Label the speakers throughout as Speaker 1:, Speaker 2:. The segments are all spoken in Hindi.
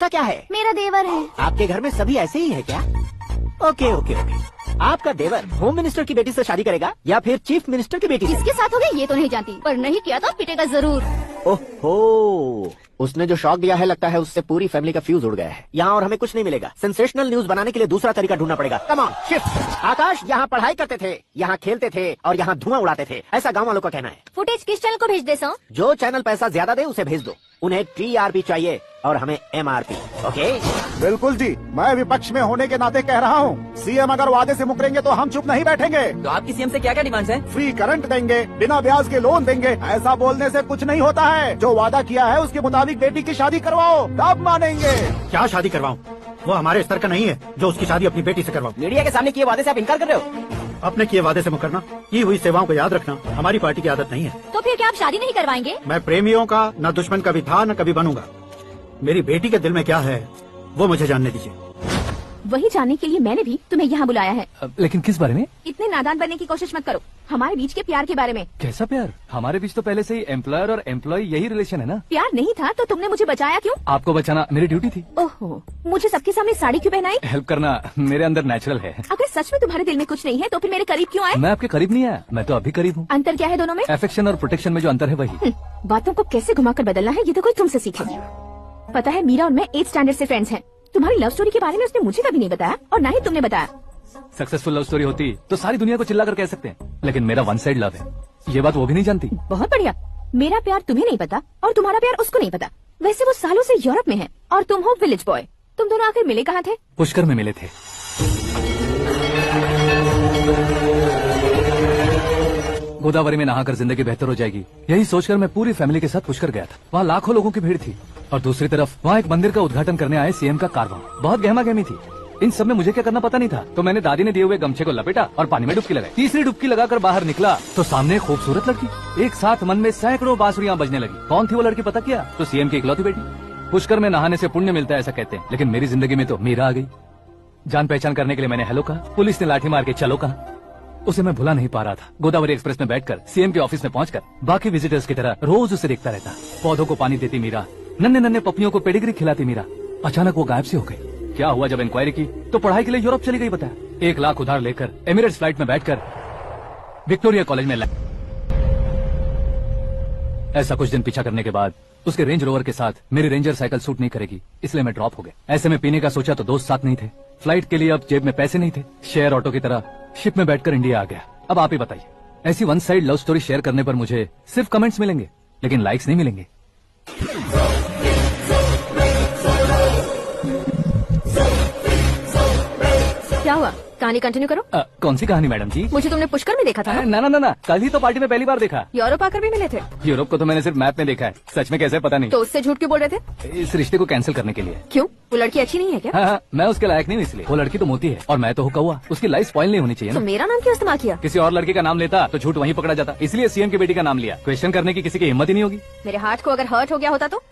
Speaker 1: क्या है?
Speaker 2: मेरा देवर है।
Speaker 1: आपके घर में सभी ऐसे ही है क्या? Okay okay okay. आपका देवर होम मिनिस्टर की बेटी से शादी करेगा या फिर चीफ मिनिस्टर की बेटी से?
Speaker 2: किसके साथ हो गया ये तो नहीं जानती, पर नहीं किया तो पिटेगा जरूर।
Speaker 1: ओहो, उसने जो शॉक दिया है लगता है उससे पूरी फैमिली का फ्यूज उड़ गया है। यहाँ और हमें कुछ नहीं मिलेगा। सेंसेशनल न्यूज बनाने के लिए दूसरा तरीका ढूंढना पड़ेगा। Come on shift. आकाश यहाँ पढ़ाई करते थे, यहाँ खेलते थे और यहाँ धुआं उड़ाते थे, ऐसा गाँव वालों का कहना है।
Speaker 2: फुटेज किस चैनल को भेज दे सो?
Speaker 1: जो चैनल पैसा ज्यादा दे उसे भेज दो। उन्हें TRP चाहिए और हमें MRP। ओके
Speaker 3: बिल्कुल जी, मैं विपक्ष में होने के नाते कह रहा हूँ, सीएम अगर वादे से मुकरेंगे तो हम चुप नहीं बैठेंगे।
Speaker 4: तो आपकी सीएम से क्या क्या डिमांड्स हैं?
Speaker 3: फ्री करंट देंगे, बिना ब्याज के लोन देंगे। ऐसा बोलने से कुछ नहीं होता है। जो वादा किया है उसके मुताबिक बेटी की शादी करवाओ, तब मानेंगे।
Speaker 5: क्या शादी करवाऊं? वो हमारे स्तर का नहीं है जो उसकी शादी अपनी बेटी से करवाऊं।
Speaker 4: मीडिया के सामने किए वादे से आप इनकार कर रहे हो?
Speaker 5: अपने किए वादे से मुकरना, की हुई सेवाओं को याद रखना हमारी पार्टी की आदत नहीं है।
Speaker 2: तो फिर क्या आप शादी नहीं करवाएंगे?
Speaker 5: मैं प्रेमियों का न दुश्मन कभी था न कभी बनूंगा। मेरी बेटी के दिल में क्या है वो मुझे जानने दीजिए।
Speaker 2: वही जानने के लिए मैंने भी तुम्हें यहाँ बुलाया है।
Speaker 6: लेकिन किस बारे में?
Speaker 2: इतने नादान बनने की कोशिश मत करो। हमारे बीच के प्यार के बारे में।
Speaker 6: कैसा प्यार? हमारे बीच तो पहले से ही एम्प्लॉयर और एम्प्लॉय यही रिलेशन है ना।
Speaker 2: प्यार नहीं था तो तुमने मुझे बचाया क्यों?
Speaker 6: आपको बचाना मेरी ड्यूटी थी।
Speaker 2: ओहो, मुझे सबके सामने साड़ी क्यों पहनाई?
Speaker 6: हेल्प करना मेरे अंदर नेचुरल है।
Speaker 2: अगर सच में तुम्हारे दिल में कुछ नहीं है तो फिर मेरे करीब क्यों आए?
Speaker 6: मैं आपके करीब नहीं आया, मैं तो अभी करीब हूँ।
Speaker 2: अंतर क्या है दोनों में?
Speaker 6: एफेक्शन और प्रोटेक्शन में जो अंतर है वही।
Speaker 2: बातों को कैसे घुमाकर बदलना है ये तो कोई तुमसे सीखे। पता है मीरा और मैं 8th स्टैंडर्ड से फ्रेंड्स हैं। तुम्हारी लव स्टोरी के बारे में उसने मुझे कभी नहीं बताया और ना ही तुमने बताया।
Speaker 6: सक्सेसफुल लव स्टोरी होती तो सारी दुनिया को चिल्ला कर कह सकते हैं, लेकिन मेरा वन साइड लव है, ये बात वो भी नहीं जानती।
Speaker 2: बहुत बढ़िया। मेरा प्यार तुम्हें नहीं पता और तुम्हारा प्यार उसको नहीं पता। वैसे वो सालों से यूरोप में है और तुम हो विलेज बॉय। तुम दोनों आखिर मिले कहाँ थे?
Speaker 6: पुष्कर में मिले थे। गोदावरी में नहाकर जिंदगी बेहतर हो जाएगी, यही सोचकर मैं पूरी फैमिली के साथ पुष्कर गया था। वहाँ लाखों लोगों की भीड़ थी और दूसरी तरफ वहाँ एक मंदिर का उद्घाटन करने आए सीएम का कारवां। बहुत गहमा गहमी थी। इन सब में मुझे क्या करना पता नहीं था, तो मैंने दादी ने दिए हुए गमछे को लपेटा और पानी में डुबकी लगाई। तीसरी डुबकी लगाकर बाहर निकला तो सामने एक खूबसूरत लड़की। एक साथ मन में सैकड़ों बांसुरियां बजने लगी। कौन थी वो लड़की पता किया? तो सीएम की इकलौती बेटी। पुष्कर में नहाने से पुण्य मिलता है ऐसा कहते हैं, लेकिन मेरी जिंदगी में तो मीरा आ गई। जान पहचान करने के लिए मैंने हेलो कहा, पुलिस ने लाठी मार के चलो कहा। उसे मैं भुला नहीं पा रहा था। गोदावरी एक्सप्रेस में बैठकर सीएम के ऑफिस में पहुंचकर बाकी विजिटर्स की तरह रोज उसे देखता रहता। पौधों को पानी देती मीरा, नन्हे नन्हे पपियों को पेडिग्री खिलाती मीरा। अचानक वो गायब सी हो गई। क्या हुआ? जब इंक्वायरी की तो पढ़ाई के लिए यूरोप चली गई बताया। 1 लाख उधार लेकर एमिरेट्स फ्लाइट में बैठकर विक्टोरिया कॉलेज में लगी। ऐसा कुछ दिन पीछा करने के बाद उसके रेंज रोवर के साथ मेरी रेंजर साइकिल सूट नहीं करेगी, इसलिए मैं ड्रॉप हो गया। ऐसे में पीने का सोचा तो दोस्त साथ नहीं थे। फ्लाइट के लिए अब जेब में पैसे नहीं थे। शेयर ऑटो की तरह शिप में बैठकर इंडिया आ गया। अब आप ही बताइए, ऐसी one side love story share करने पर मुझे सिर्फ कमेंट्स मिलेंगे लेकिन लाइक्स नहीं मिलेंगे।
Speaker 2: क्या हुआ? कहानी कंटिन्यू करो।
Speaker 6: कौन सी कहानी मैडम जी?
Speaker 2: मुझे तुमने पुष्कर में देखा था ना?
Speaker 6: ना, कल ही तो पार्टी में पहली बार देखा।
Speaker 2: यूरोप आकर भी मिले थे?
Speaker 6: यूरोप को तो मैंने सिर्फ मैप में देखा है, सच में कैसे पता नहीं।
Speaker 2: तो उससे झूठ क्यों बोल रहे थे?
Speaker 6: इस रिश्ते को कैंसिल करने के लिए।
Speaker 2: क्यों? वो लड़की अच्छी नहीं है क्या?
Speaker 6: हाँ, मैं उसके लायक नहीं हूँ इसलिए। वो लड़की तो मोती है और मैं तो हूँ कौवा। उसकी लाइफ स्पॉइल नहीं होनी चाहिए
Speaker 2: तो
Speaker 6: ना।
Speaker 2: मेरा नाम क्यों इस्तेमाल किया?
Speaker 6: किसी और लड़की का नाम लेता तो झूठ वहीं पकड़ा जाता, इसलिए सीएम की बेटी का नाम लिया। क्वेश्चन करने की किसी की हिम्मत ही नहीं होगी।
Speaker 2: मेरे हार्ट को अगर हर्ट हो गया होता तो?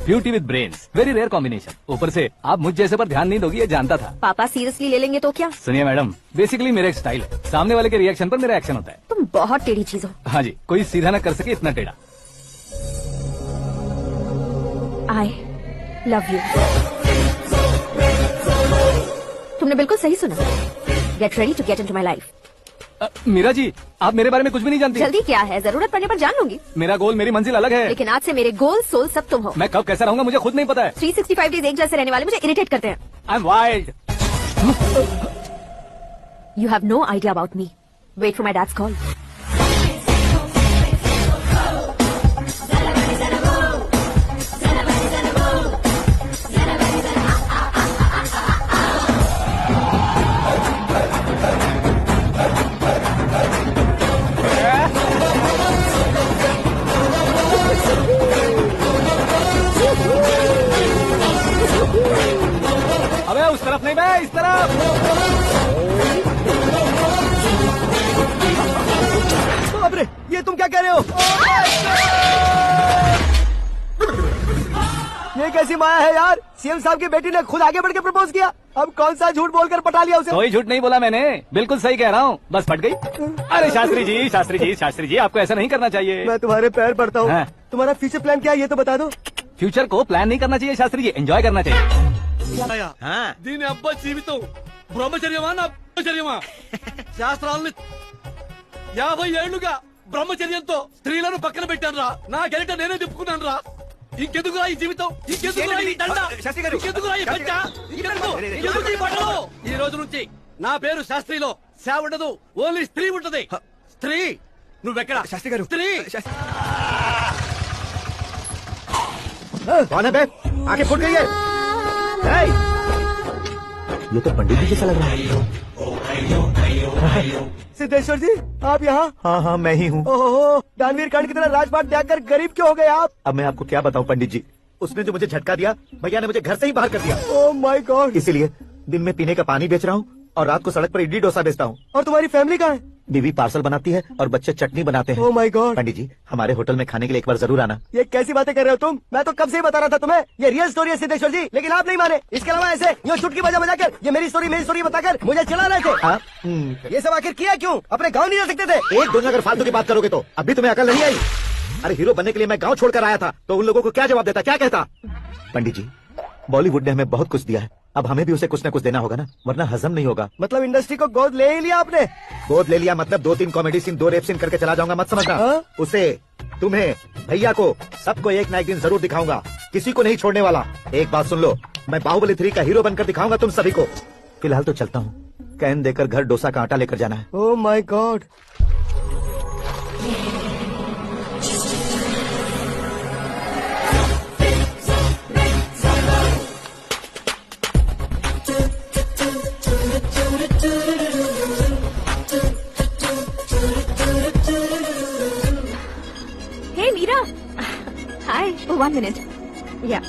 Speaker 6: Beauty with brains, very rare combination. ऊपर से आप मुझ जैसे पर ध्यान नहीं दोगी ये जानता था।
Speaker 2: पापा सीरियसली ले लेंगे तो क्या?
Speaker 6: सुनिए मैडम, बेसिकली मेरा एक स्टाइल है, सामने वाले के रिएक्शन पर मेरा एक्शन होता है।
Speaker 2: तुम बहुत टेढ़ी चीज हो।
Speaker 6: हाँ जी, कोई सीधा न कर सके इतना टेढ़ा।
Speaker 2: I love you. तुमने बिल्कुल सही सुना। Get ready to get into my life.
Speaker 6: Meera ji, आप मेरे बारे में कुछ भी नहीं जानती।
Speaker 2: जल्दी क्या है? जरूरत पड़ने पर जान लूंगी।
Speaker 6: मेरा गोल, मेरी मंजिल अलग है।
Speaker 2: लेकिन आज से मेरे गोल सोल सब तुम हो।
Speaker 6: मैं कब कैसा रहूंगा मुझे खुद नहीं पता है।
Speaker 2: 365 डेज एक जैसे रहने वाले मुझे इरिटेट करते हैं।
Speaker 6: I am wild.
Speaker 2: You have no idea about me. Wait for my dad's call.
Speaker 6: अबे उस तरफ नहीं, मैं इस तरफ। अरे ये तुम क्या कह रहे हो?
Speaker 4: ये कैसी माया है यार? सीएम साहब की बेटी ने खुद आगे बढ़ के प्रपोज किया। अब कौन सा झूठ बोलकर पटा लिया उसे?
Speaker 6: कोई झूठ नहीं बोला मैंने, बिल्कुल सही कह रहा हूँ, बस फट गई। अरे शास्त्री जी, आपको ऐसा नहीं करना चाहिए।
Speaker 4: मैं तुम्हारे पैर पड़ता हूँ।
Speaker 6: हाँ।
Speaker 4: तुम्हारा फ्यूचर प्लान क्या है ये तो बता दो।
Speaker 6: फ्यूचर को प्लान नहीं करना चाहिए शास्त्री जी, एंजॉय करना चाहिए।
Speaker 7: దీని అబ్బా జీవితం బ్రహ్మచర్యమా నా బ్రహ్మచర్యమా శాస్త్రాలని 50 ఏళ్లుగా బ్రహ్మచర్యంతో స్త్రీలను పక్కన పెట్టాను రా. నా గెలిట నేనే తిప్పుకున్నాను రా. ఇంకెందుకురా ఈ జీవితం, ఇంకెందుకురా ఈ దండ, ఇంకెందుకురా ఈ పంచ, ఇంకెందుకు ఈ బట్టలు? ఈ రోజు నుంచి నా పేరు శాస్త్రిలో సేవ ఉండదు, ఓన్లీ స్త్రీ ఉంటది. స్త్రీ నువ్వెక్కడ శాస్త్రి గారు? స్త్రీ
Speaker 3: कौन है बे? आंखें फूट गई है। हे! ये तो पंडित जी जैसा लग रहा है।
Speaker 4: सिद्धेश्वर जी आप यहाँ?
Speaker 3: हाँ हाँ मैं ही हूँ।
Speaker 4: ओहो, दानवीर कांड की तरह राजपाट त्याग कर गरीब क्यों हो गए आप?
Speaker 3: अब मैं आपको क्या बताऊँ पंडित जी, उसने जो मुझे झटका दिया, भैया ने मुझे घर से ही बाहर कर दिया।
Speaker 4: ओह माय गॉड।
Speaker 3: इसीलिए दिन में पीने का पानी बेच रहा हूँ और रात को सड़क पर इडली डोसा बेचता हूँ।
Speaker 4: और तुम्हारी फैमिली कहाँ है?
Speaker 3: बीवी पार्सल बनाती है और बच्चे चटनी बनाते हैं।
Speaker 4: ओह माय गॉड।
Speaker 3: पंडित जी हमारे होटल में खाने के लिए एक बार जरूर आना।
Speaker 4: ये कैसी बातें कर रहे हो तुम? मैं तो कब से ही बता रहा था तुम्हें, ये रियल स्टोरी है सिद्धेश्वर जी, लेकिन आप नहीं माने। इसके अलावा ऐसे यूँ चुटकी बजा कर ये मेरी स्टोरी बताकर मुझे चला रहे थे।
Speaker 3: हाँ?
Speaker 4: ये सब आखिर किया क्यों? अपने गाँव नहीं जा सकते थे?
Speaker 3: एक दिन अगर फालतू की बात करोगे तो अभी तुम्हें अकल नहीं आई। अरे हीरो बनने के लिए मैं गांव छोड़कर आया था तो उन लोगों को क्या जवाब देता, क्या कहता? पंडित जी बॉलीवुड ने हमें बहुत कुछ दिया है, अब हमें भी उसे कुछ न कुछ देना होगा ना, वरना हजम नहीं होगा।
Speaker 4: मतलब इंडस्ट्री को गोद ले ही लिया आपने?
Speaker 3: गोद ले लिया मतलब 2-3 कॉमेडी सीन 2 रेप सीन करके चला जाऊंगा मत समझना।
Speaker 4: हाँ?
Speaker 3: उसे, तुम्हें, भैया को, सबको एक ना एक दिन जरूर दिखाऊंगा, किसी को नहीं छोड़ने वाला। एक बात सुन लो, मैं बाहुबली 3 का हीरो बनकर दिखाऊंगा तुम सभी को। फिलहाल तो चलता हूँ, कैन देकर घर डोसा का आटा लेकर जाना है।
Speaker 4: Oh my god.
Speaker 2: Hey Meera, hi, 1 minute. या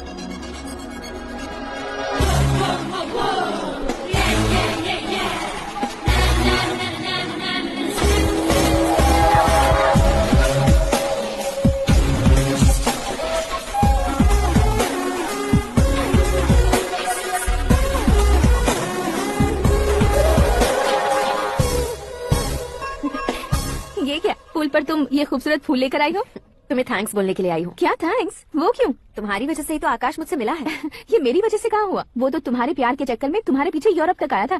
Speaker 2: ये क्या, पुल पर तुम ये खूबसूरत फूल लेकर आई हो?
Speaker 8: तुम्हें थैंक्स बोलने के लिए आई हूँ।
Speaker 2: क्या थैंक्स? वो क्यों?
Speaker 8: तुम्हारी वजह से ही तो आकाश मुझसे मिला है।
Speaker 2: ये मेरी वजह से कहाँ हुआ? वो तो तुम्हारे प्यार के चक्कर में तुम्हारे पीछे यूरोप तक आया था।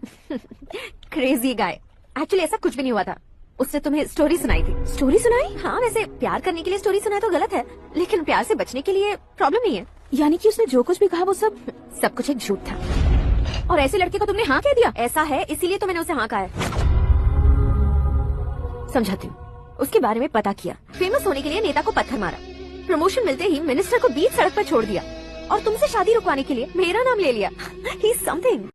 Speaker 8: Crazy guy. एक्चुअली ऐसा कुछ भी नहीं हुआ था, उसने तुम्हें स्टोरी सुनाई थी।
Speaker 2: स्टोरी सुनाई?
Speaker 8: हाँ, वैसे प्यार करने के लिए स्टोरी सुनाए तो गलत है, लेकिन प्यार से बचने के लिए प्रॉब्लम नहीं है।
Speaker 2: यानी कि उसने जो कुछ भी कहा वो सब
Speaker 8: कुछ एक झूठ था।
Speaker 2: और ऐसे लड़के को तुमने हाँ कह दिया?
Speaker 8: ऐसा है इसीलिए तो मैंने उसे हाँ कहा है। समझाती हूँ। उसके बारे में पता किया, फेमस होने के लिए नेता को पत्थर मारा, प्रमोशन मिलते ही मिनिस्टर को बीच सड़क पर छोड़ दिया और तुमसे शादी रुकवाने के लिए मेरा नाम ले लिया। ही समथिंग।